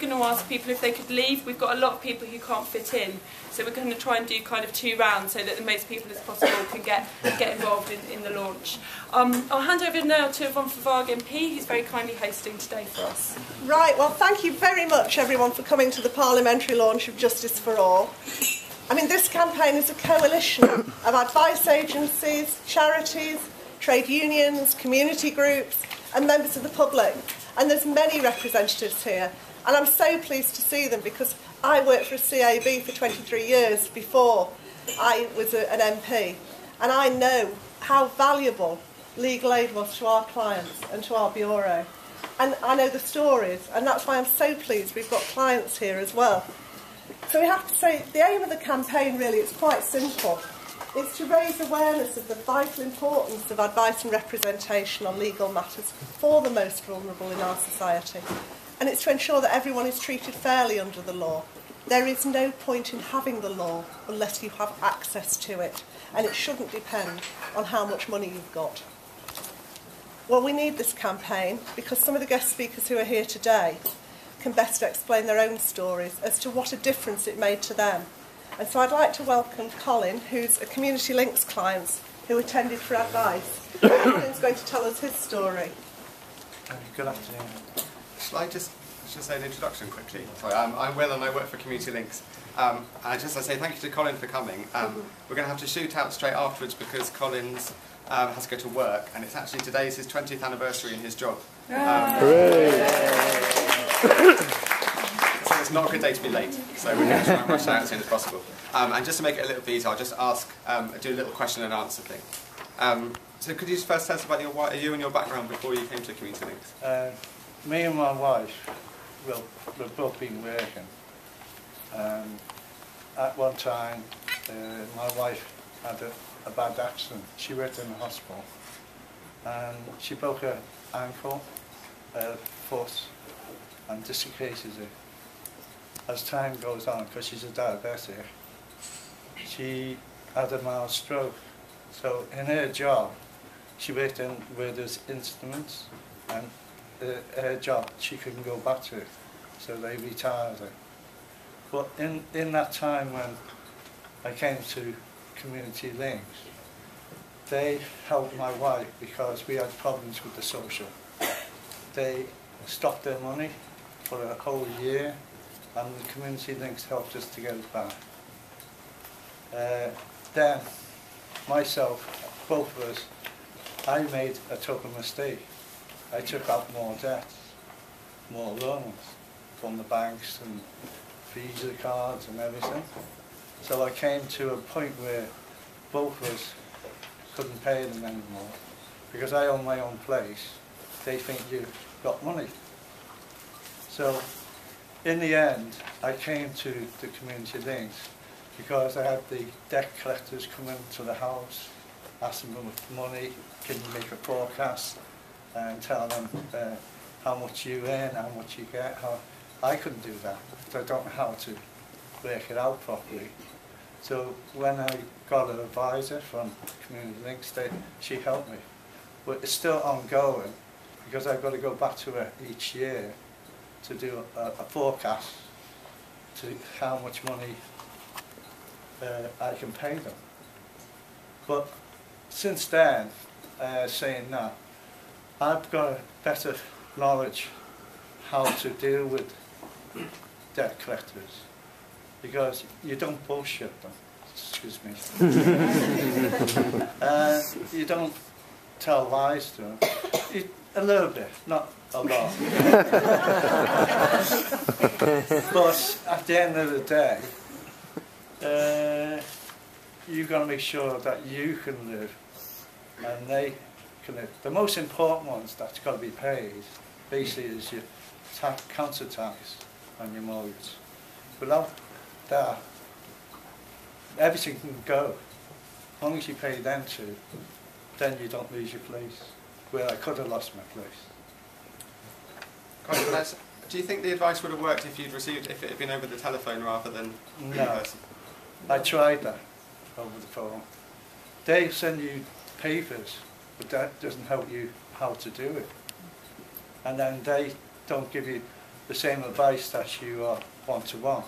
going to ask people if they could leave. We've got a lot of people who can't fit in, so we're going to try and do kind of 2 rounds so that the most people as possible can get involved in the launch. I'll hand over now to Yvonne Favag MP, who's very kindly hosting today for us. Right, well, thank you very much, everyone, for coming to the parliamentary launch of Justice for All. I mean, this campaign is a coalition of advice agencies, charities, trade unions, community groups and members of the public. And there's many representatives here. And I'm so pleased to see them because I worked for a CAB for 23 years before I was an MP. And I know how valuable legal aid was to our clients and to our bureau. And I know the stories, and that's why I'm so pleased we've got clients here as well. So we have to say, the aim of the campaign really is quite simple. It's to raise awareness of the vital importance of advice and representation on legal matters for the most vulnerable in our society. And it's to ensure that everyone is treated fairly under the law. There is no point in having the law unless you have access to it, and it shouldn't depend on how much money you've got. Well, we need this campaign because some of the guest speakers who are here today can best explain their own stories as to what a difference it made to them. And so I'd like to welcome Colin, who's a Community Links client who attended for advice. Colin's going to tell us his story. Good afternoon. Shall I just say an introduction quickly? Sorry, I'm Will and I work for Community Links. And I say thank you to Colin for coming. We're going to have to shoot out straight afterwards because Colin's has to go to work, and it's actually today's his 20th anniversary in his job. So it's not a good day to be late, so we're going to try and rush out as soon as possible. And just to make it a little bit easier, I'll just ask, do a little question and answer thing. So could you just first tell us about you and your background before you came to Community Links? Me and my wife, we've both been working. At one time, my wife had a bad accident. She worked in the hospital and she broke her ankle, foot and dislocated it. As time goes on, because she's a diabetic, she had a mild stroke. So in her job, she worked in where there's instruments, and her job she couldn't go back to, so they retired her. But in that time when I came to Community Links, they helped my wife because we had problems with the social. They stopped their money for a whole year, and the Community Links helped us to get it back. Then, myself, both of us, I made a total mistake. I took out more debt, more loans from the banks and Visa cards and everything. So I came to a point where both of us couldn't pay them anymore. Because I own my own place, they think you've got money. So in the end, I came to the Community Links because I had the debt collectors come into the house, asking them for money, can you make a forecast, and tell them how much you earn, how much you get. I couldn't do that because I don't know how to work it out properly. So when I got an advisor from Community Links, she helped me. But it's still ongoing because I've got to go back to her each year to do a forecast to how much money I can pay them. But since then, saying that, I've got a better knowledge how to deal with debt collectors because you don't bullshit them, excuse me. You don't tell lies to them. A little bit, not a lot. But at the end of the day, you've got to make sure that you can live and they can live. The most important ones that's got to be paid basically is your council tax and your mortgage. Without that, everything can go. As long as you pay them too, then you don't lose your place. Where I could have lost my place. Do you think the advice would have worked if it had been over the telephone rather than in person? I tried that over the phone. They send you papers, but that doesn't help you how to do it. And then they don't give you the same advice that you are one-to-one.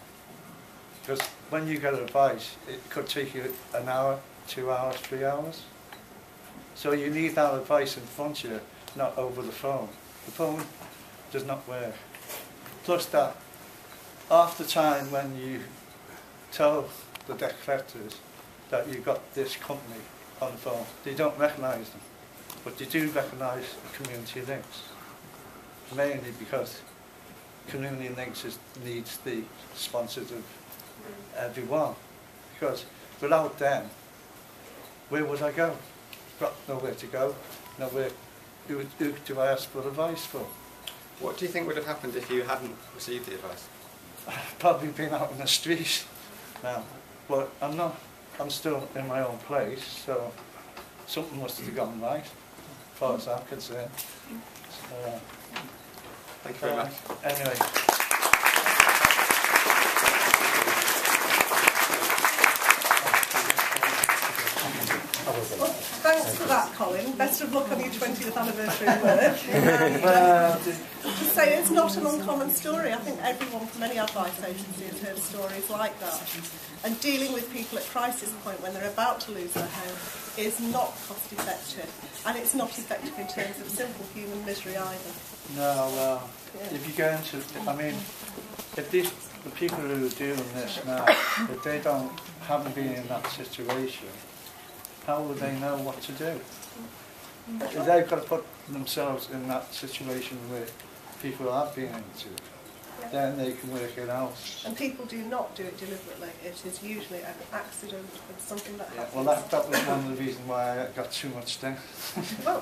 Because when you get advice, it could take you an hour, 2 hours, 3 hours. So you need that advice in front of you, not over the phone. The phone does not work. Plus that, half the time when you tell the debt collectors that you've got this company on the phone, they don't recognise them. But they do recognise community links. Mainly because community links needs the sponsors of everyone. Because without them, where would I go? Got nowhere to go, nowhere. Who do I ask for advice for? What do you think would have happened if you hadn't received the advice? Probably been out in the street now. But I'm not. I'm still in my own place, so something must have gone right, as far as I'm concerned. So, thank you very much. Anyway. Well, thanks for that, Colin. Best of luck on your 20th anniversary of work. Just say it's not an uncommon story. I think everyone from any advice agency has heard stories like that. And dealing with people at crisis point when they're about to lose their home is not cost effective. And it's not effective in terms of simple human misery either. No, well, if you go into, I mean, if the people who are doing this now, if they haven't been in that situation, how will they know what to do? If they've got to put themselves in that situation where people have been into, then they can work it out. And people do not do it deliberately. It is usually an accident and something that happens. Well, that was one of the reasons why I got too much done. Well,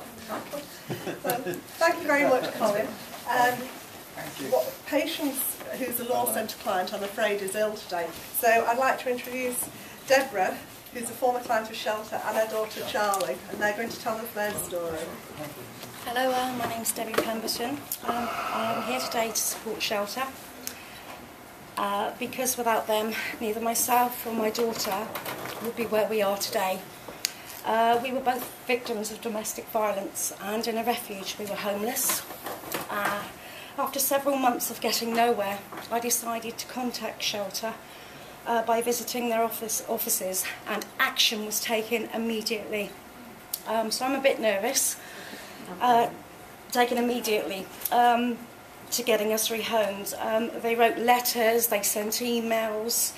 thank you very much, Colin. Thank you. Patience, who's a law centre client, I'm afraid is ill today. So I'd like to introduce Deborah, who's a former client of Shelter, and her daughter Charlie, and they're going to tell us their story. Hello, my name's Debbie Pemberton. I'm here today to support Shelter because without them, neither myself or my daughter would be where we are today. We were both victims of domestic violence, and in a refuge we were homeless. After several months of getting nowhere, I decided to contact Shelter by visiting their offices, and action was taken immediately. So I'm a bit nervous. Taken immediately to getting us rehomed. They wrote letters, they sent emails,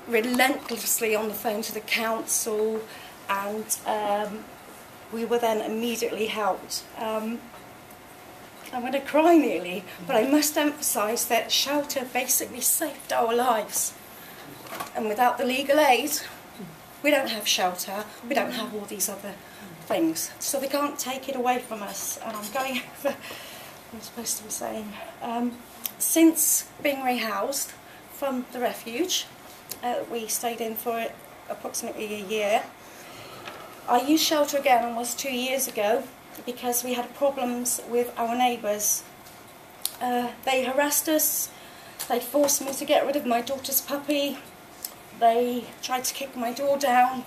relentlessly on the phone to the council, and we were then immediately helped. I'm going to cry nearly, but I must emphasise that Shelter basically saved our lives. And without the legal aid, we don't have Shelter, we don't have all these other things. So they can't take it away from us. And I'm going over what I'm supposed to be saying. Since being rehoused from the refuge, we stayed in for approximately a year. I used Shelter again almost 2 years ago because we had problems with our neighbours. They harassed us, they forced me to get rid of my daughter's puppy, they tried to kick my door down,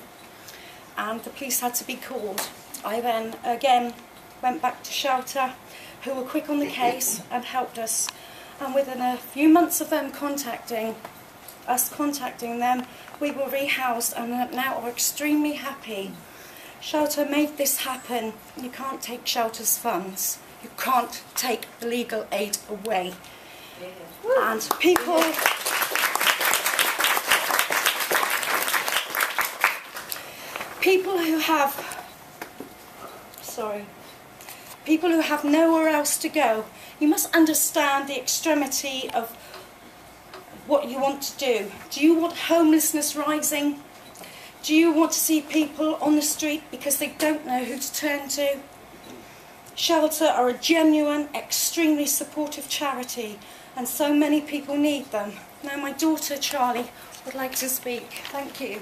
and the police had to be called. I then again went back to Shelter, who were quick on the case and helped us. And within a few months of them contacting them, we were rehoused and now are extremely happy. Shelter made this happen. You can't take Shelter's funds. You can't take the legal aid away. And people who have nowhere else to go, you must understand the extremity of what you want to do. Do you want homelessness rising? Do you want to see people on the street because they don't know who to turn to? Shelter are a genuine, extremely supportive charity, and so many people need them. Now my daughter Charlie would like to speak. Thank you.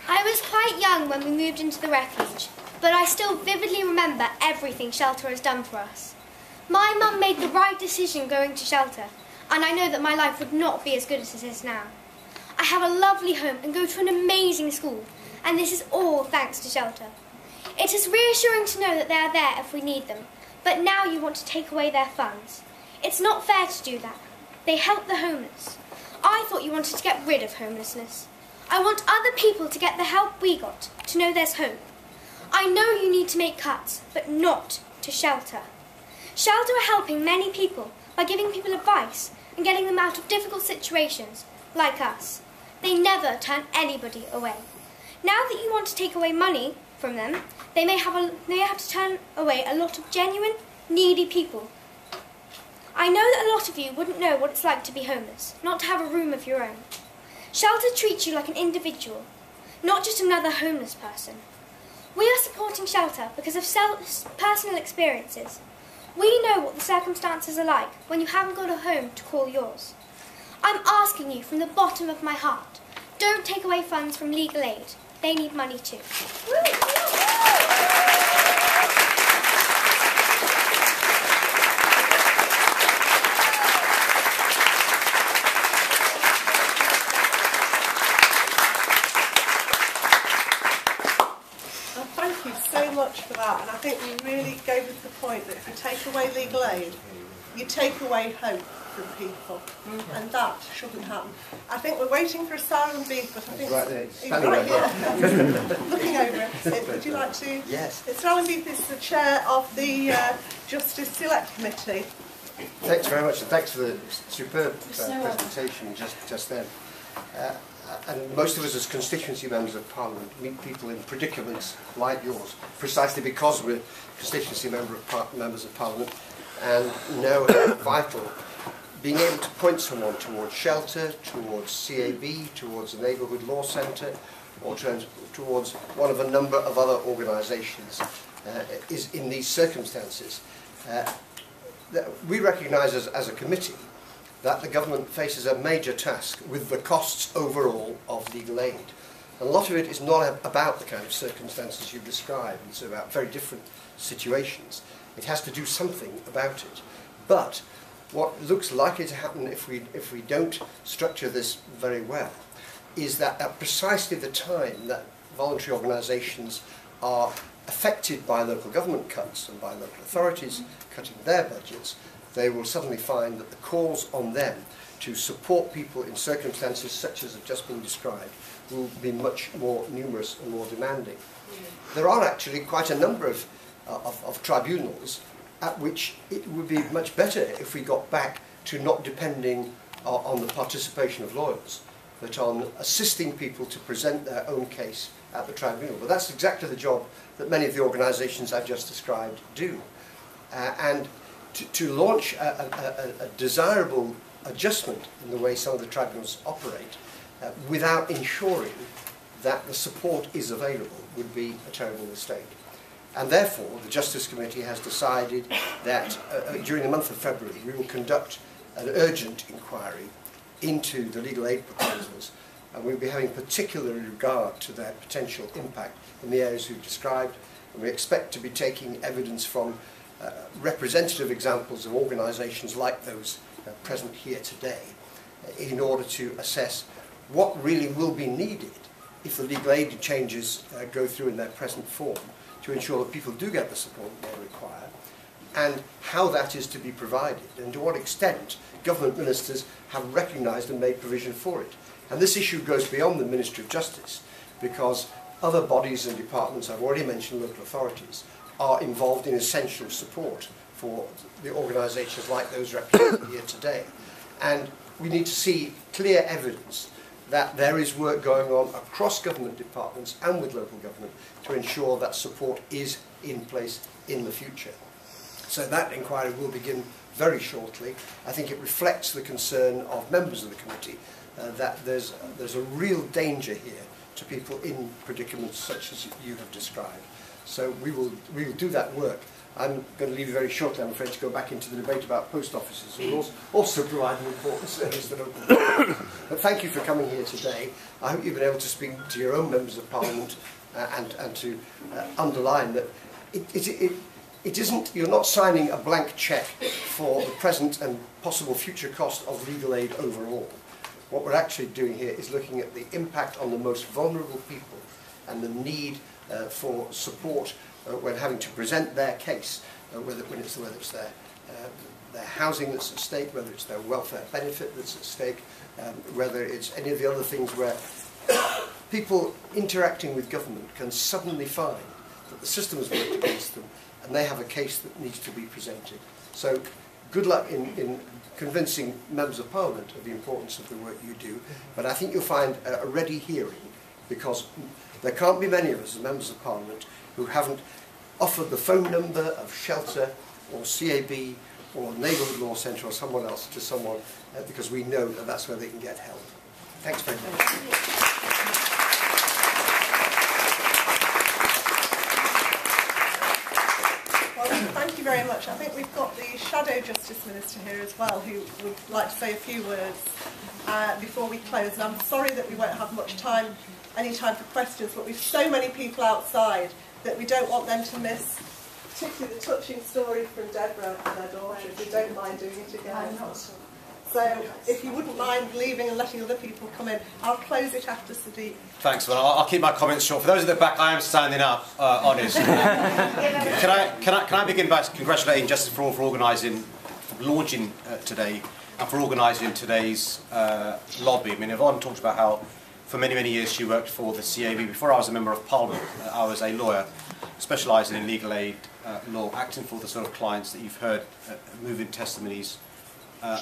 I was quite young when we moved into the refuge, but I still vividly remember everything Shelter has done for us. My mum made the right decision going to Shelter, and I know that my life would not be as good as it is now. I have a lovely home and go to an amazing school, and this is all thanks to shelter. It is reassuring to know that they are there if we need them, but now you want to take away their funds. It's not fair to do that. They help the homeless. I thought you wanted to get rid of homelessness. I want other people to get the help we got, to know there's hope. I know you need to make cuts, but not to shelter. Shelter are helping many people by giving people advice and getting them out of difficult situations, like us. They never turn anybody away. Now that you want to take away money from them, they may have to turn away a lot of genuine, needy people. I know that a lot of you wouldn't know what it's like to be homeless, not to have a room of your own. Shelter treats you like an individual, not just another homeless person. We are supporting Shelter because of personal experiences. We know what the circumstances are like when you haven't got a home to call yours. I'm asking you from the bottom of my heart, don't take away funds from legal aid. They need money too. Thank you so much for that, and I think you really gave us the point that if you take away legal aid, you take away hope from people, and that shouldn't happen. I think we're waiting for a silent beef, but I think right there. he's right here, looking over it. Would you like to? Yes. Silent beef is the chair of the Justice Select Committee. Thanks very much, and thanks for the superb presentation just then. And most of us as constituency members of Parliament meet people in predicaments like yours, precisely because we're constituency members of Parliament and know how vital being able to point someone towards shelter, towards CAB, towards a neighbourhood law centre, or towards one of a number of other organisations is in these circumstances. We recognise as a committee that the government faces a major task with the costs overall of legal aid. And a lot of it is not about the kind of circumstances you described, it's about very different situations. It has to do something about it. But what looks likely to happen if we don't structure this very well is that at precisely the time that voluntary organisations are affected by local government cuts and by local authorities cutting their budgets, they will suddenly find that the calls on them to support people in circumstances such as have just been described will be much more numerous and more demanding. There are actually quite a number of tribunals at which it would be much better if we got back to not depending on the participation of lawyers, but on assisting people to present their own case at the tribunal. But that's exactly the job that many of the organisations I've just described do. And to launch a desirable adjustment in the way some of the tribunals operate without ensuring that the support is available would be a terrible mistake. And therefore, the Justice Committee has decided that during the month of February we will conduct an urgent inquiry into the legal aid proposals, and we'll be having particular regard to their potential impact in the areas we've described, and we expect to be taking evidence from representative examples of organisations like those present here today in order to assess what really will be needed if the legal aid changes go through in their present form to ensure that people do get the support that they require, and how that is to be provided, and to what extent government ministers have recognised and made provision for it. And this issue goes beyond the Ministry of Justice, because other bodies and departments, I've already mentioned local authorities, are involved in essential support for the organisations like those represented here today. And we need to see clear evidence that there is work going on across government departments and with local government to ensure that support is in place in the future. So that inquiry will begin very shortly. I think it reflects the concern of members of the committee that there's a real danger here to people in predicaments such as you have described. So we will do that work. I'm going to leave you very shortly, I'm afraid, to go back into the debate about post offices, who will also provide an important service to the local government. But thank you for coming here today. I hope you've been able to speak to your own members of Parliament and to underline that it isn't, you're not signing a blank cheque for the present and possible future cost of legal aid overall. What we're actually doing here is looking at the impact on the most vulnerable people and the need for support when having to present their case, whether it's their housing that's at stake, whether it's their welfare benefit that's at stake, whether it's any of the other things where people interacting with government can suddenly find that the system has worked against them and they have a case that needs to be presented. So good luck in convincing members of Parliament of the importance of the work you do, but I think you'll find a ready hearing, because there can't be many of us as members of Parliament who haven't offered the phone number of Shelter or CAB or Neighbourhood Law Centre or someone else to someone, because we know that that's where they can get help. Thanks very much. Thank you very much. I think we've got the Shadow Justice Minister here as well, who would like to say a few words before we close. And I'm sorry that we won't have any time for questions, but we've so many people outside that we don't want them to miss, particularly the touching story from Deborah and their daughter, if we don't mind doing it again. So if you wouldn't mind leaving and letting other people come in, I'll close it after Sadiq. Thanks, well, I'll keep my comments short. For those at the back, I am standing up, honest. Can I begin by congratulating Justice for All for launching today, and for organising today's lobby. I mean, Yvonne talked about how for many, many years she worked for the CAB. Before I was a Member of Parliament, I was a lawyer specialising in legal aid law, acting for the sort of clients that you've heard moving testimonies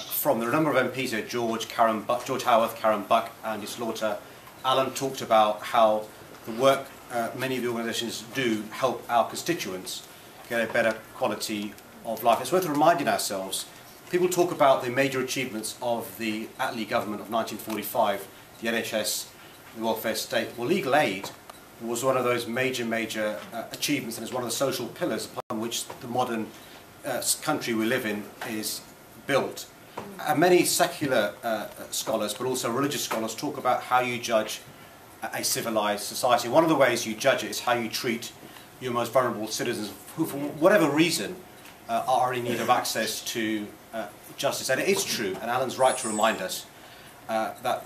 from. There are a number of MPs here, George Howarth, Karen Buck, Andy Slaughter. Alan talked about how the work many of the organisations do help our constituents get a better quality of life. It's worth reminding ourselves, people talk about the major achievements of the Attlee government of 1945, the NHS, the welfare state. Well, legal aid was one of those major achievements, and is one of the social pillars upon which the modern country we live in is built. And many secular scholars, but also religious scholars, talk about how you judge a civilised society. One of the ways you judge it is how you treat your most vulnerable citizens who, for whatever reason, are in need of access to justice. And it is true, and Alan's right to remind us, that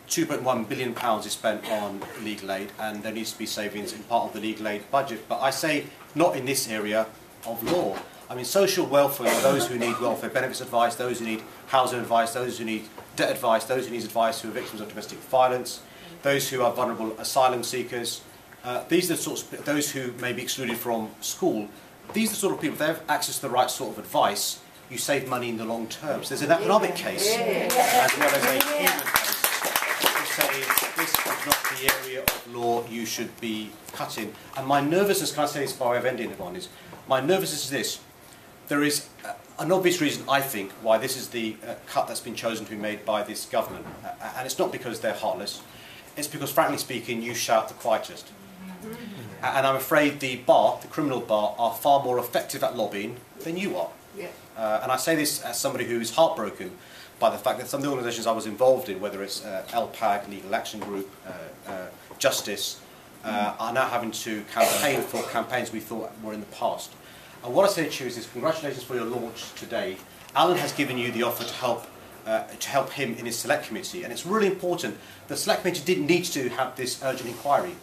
£2.1 billion is spent on legal aid, and there needs to be savings in part of the legal aid budget. But I say not in this area of law. I mean, social welfare, those who need welfare benefits advice, those who need housing advice, those who need debt advice, those who need advice who are victims of domestic violence, those who are vulnerable asylum seekers, these are the sorts of, those who may be excluded from school. These are the sort of people, if they have access to the right sort of advice, you save money in the long term. So there's an economic case as well as a human case to say this is not the area of law you should be cutting. And my nervousness, can I say this by way of ending, Yvonne, is my nervousness is this. There is an obvious reason, I think, why this is the cut that's been chosen to be made by this government. And it's not because they're heartless. It's because, frankly speaking, you shout the quietest. And I'm afraid the bar, the criminal bar, are far more effective at lobbying than you are. Yeah. And I say this as somebody who is heartbroken by the fact that some of the organisations I was involved in, whether it's LPAG, Legal Action Group, Justice, are now having to campaign for campaigns we thought were in the past. And what I say to you is congratulations for your launch today. Alan has given you the offer to help him in his select committee, and it's really important. The select committee didn't need to have this urgent inquiry.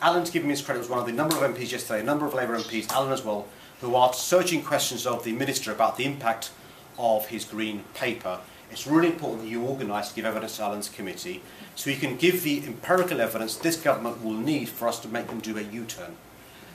Alan's given me his credit as one of the number of MPs yesterday, a number of Labour MPs, Alan as well, who are searching questions of the Minister about the impact of his Green Paper. It's really important that you organise to give evidence to Alan's committee, so you can give the empirical evidence this government will need for us to make them do a U-turn.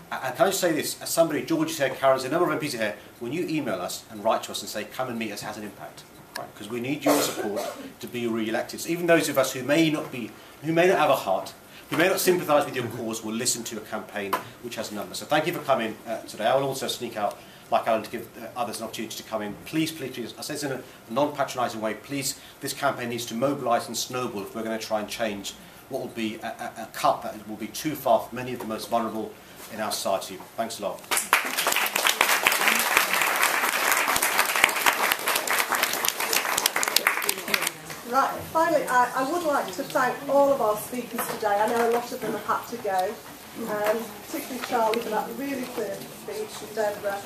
And can I just say this, as somebody, George is here, Karen's here, a number of MPs are here, when you email us and write to us and say, come and meet us, has an impact. Right? Because we need your support to be re-elected. So even those of us who may not have a heart, who may not sympathise with your cause, will listen to a campaign which has numbers. So thank you for coming today. I will also sneak out, like Alan, to give others an opportunity to come in. Please, please, please, I say this in a non-patronising way, please, this campaign needs to mobilise and snowball if we're going to try and change what will be a cut that will be too far for many of the most vulnerable in our society. Thanks a lot. Right, finally, I would like to thank all of our speakers today. I know a lot of them have had to go, particularly Charlie for that really clear speech, and Deborah.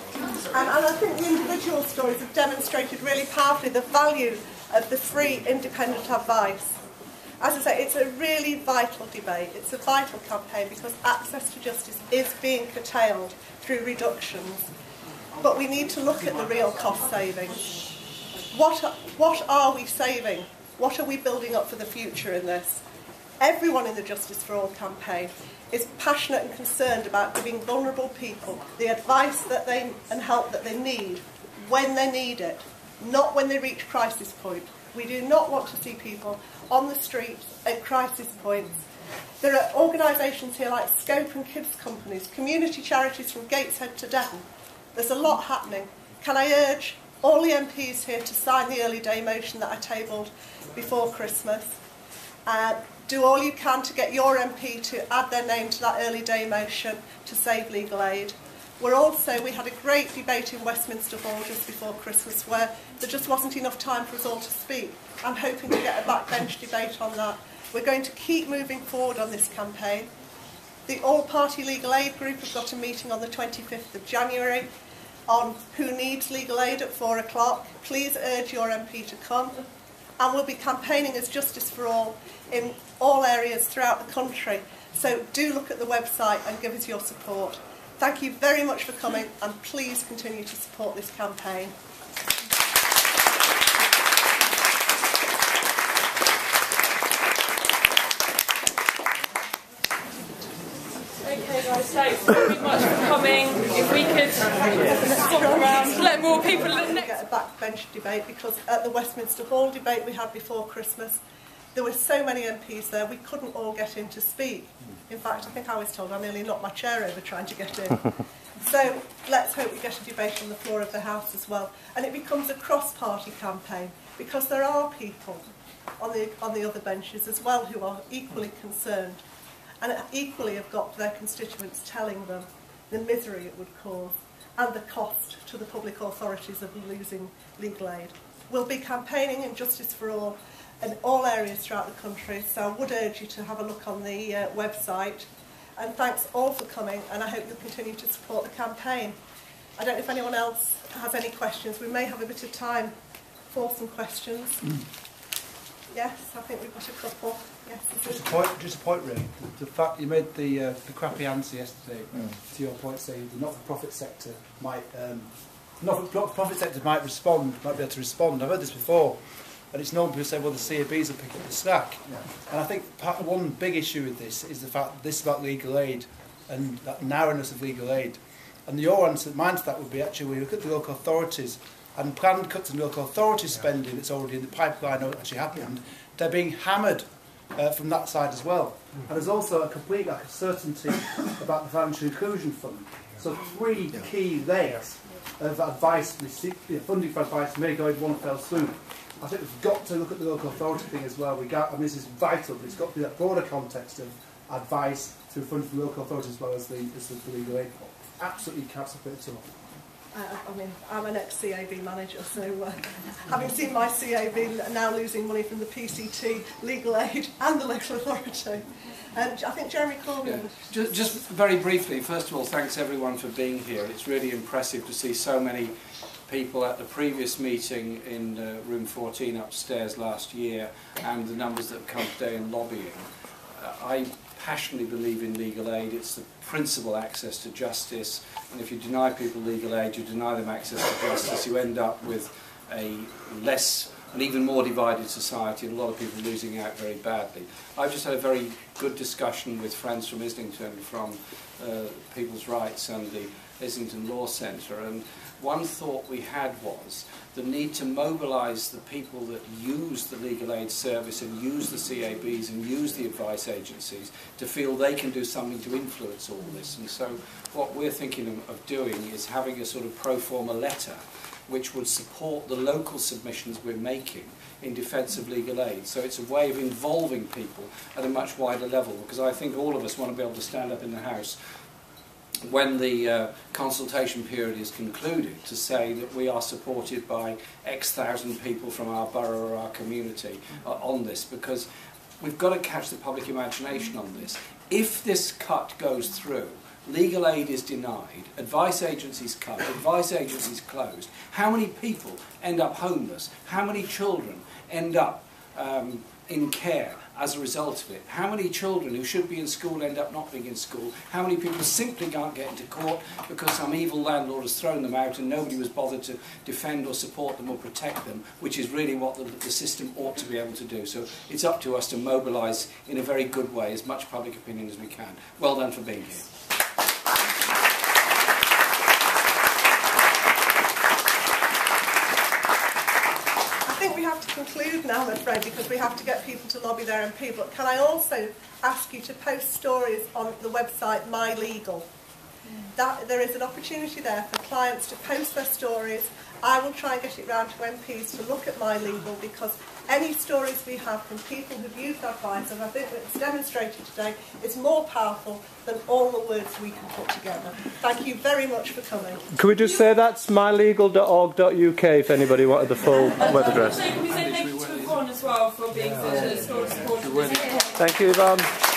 And I think the individual stories have demonstrated really powerfully the value of the free independent advice. As I say, it's a really vital debate. It's a vital campaign because access to justice is being curtailed through reductions. But we need to look at the real cost savings. What are we saving? What are we building up for the future in this? Everyone in the Justice for All campaign is passionate and concerned about giving vulnerable people the advice that and help that they need when they need it, not when they reach crisis point. We do not want to see people on the streets at crisis points. There are organisations here like Scope and Kids Companies, community charities from Gateshead to Devon. There's a lot happening. Can I urge all the MPs here to sign the early day motion that I tabled before Christmas? Do all you can to get your MP to add their name to that early day motion to save legal aid. We had a great debate in Westminster Hall just before Christmas where there just wasn't enough time for us all to speak. I'm hoping to get a backbench debate on that. We're going to keep moving forward on this campaign. The All-Party Legal Aid Group have got a meeting on the 25th of January on who needs legal aid at 4 o'clock. Please urge your MP to come. And we'll be campaigning as Justice for All in all areas throughout the country. So do look at the website and give us your support. Thank you very much for coming and please continue to support this campaign. Okay guys, thanks very much for coming. If we could swap around, let more people get a backbench debate because at the Westminster Hall debate we had before Christmas, there were so many MPs there we couldn't all get in to speak. In fact, I think I was told I nearly knocked my chair over trying to get in. So let's hope we get a debate on the floor of the House as well. And it becomes a cross-party campaign because there are people on the other benches as well who are equally concerned and equally have got their constituents telling them the misery it would cause and the cost to the public authorities of losing legal aid. We'll be campaigning in Justice for All in all areas throughout the country, so I would urge you to have a look on the website. And thanks all for coming, and I hope you'll continue to support the campaign. I don't know if anyone else has any questions. We may have a bit of time for some questions. Yes, I think we've got a couple. Yes, just a point really. The fact you made the crappy answer yesterday to your point, saying the not-for-profit sector might not-for-profit sector might be able to respond. I've heard this before. And it's known people say, well, the CABs will pick up the slack. Yeah. And I think one big issue with this is the fact that this is about legal aid and that narrowness of legal aid. And your answer, mine to that would be actually, when you look at the local authorities and planned cuts in local authority spending that's already in the pipeline or actually happened, they're being hammered from that side as well. And there's also a complete lack of certainty about the financial inclusion fund. So 3 key layers of advice, funding for advice may go in one fell swoop. I think we've got to look at the local authority thing as well. I mean, this is vital, but it's got to be that broader context of advice through funding from local authorities as well as the legal aid pot. Absolutely can't separate it all. I mean, I'm an ex-CAB manager, so having seen my CAB now losing money from the PCT, legal aid and the local authority. I think Jeremy Corbyn... Yeah. Just very briefly, first of all, thanks everyone for being here. It's really impressive to see so many people at the previous meeting in room 14 upstairs last year and the numbers that have come today in lobbying. I passionately believe in legal aid. It's the principal access to justice, and if you deny people legal aid, you deny them access to justice, you end up with an even more divided society and a lot of people losing out very badly. I've just had a very good discussion with friends from Islington, from People's Rights and the Islington Law Centre, and one thought we had was the need to mobilise the people that use the legal aid service and use the CABs and use the advice agencies to feel they can do something to influence all this. And so what we're thinking of doing is having a sort of pro forma letter which would support the local submissions we're making in defence of legal aid. So it's a way of involving people at a much wider level, because I think all of us want to be able to stand up in the House when the consultation period is concluded to say that we are supported by X thousand people from our borough or our community on this, because we've got to catch the public imagination on this. If this cut goes through, legal aid is denied, advice agencies cut, advice agencies closed, how many people end up homeless, how many children end up in care as a result of it, how many children who should be in school end up not being in school, how many people simply can't get into court because some evil landlord has thrown them out and nobody was bothered to defend or support them or protect them, which is really what the system ought to be able to do. So it's up to us to mobilise in a very good way as much public opinion as we can. Well done for being here. I think we have to conclude now, I'm afraid, because we have to get people to lobby their MP. But can I also ask you to post stories on the website My Legal? There is an opportunity there for clients to post their stories. I will try and get it round to MPs to look at My Legal, because any stories we have from people who've used advice, and I think it's demonstrated today, is more powerful than all the words we can put together. Thank you very much for coming. Can we just say that's mylegal.org.uk if anybody wanted the full web address? Can we say thank you to Yvonne as well for being such a strong supporter? Thank you, Yvonne.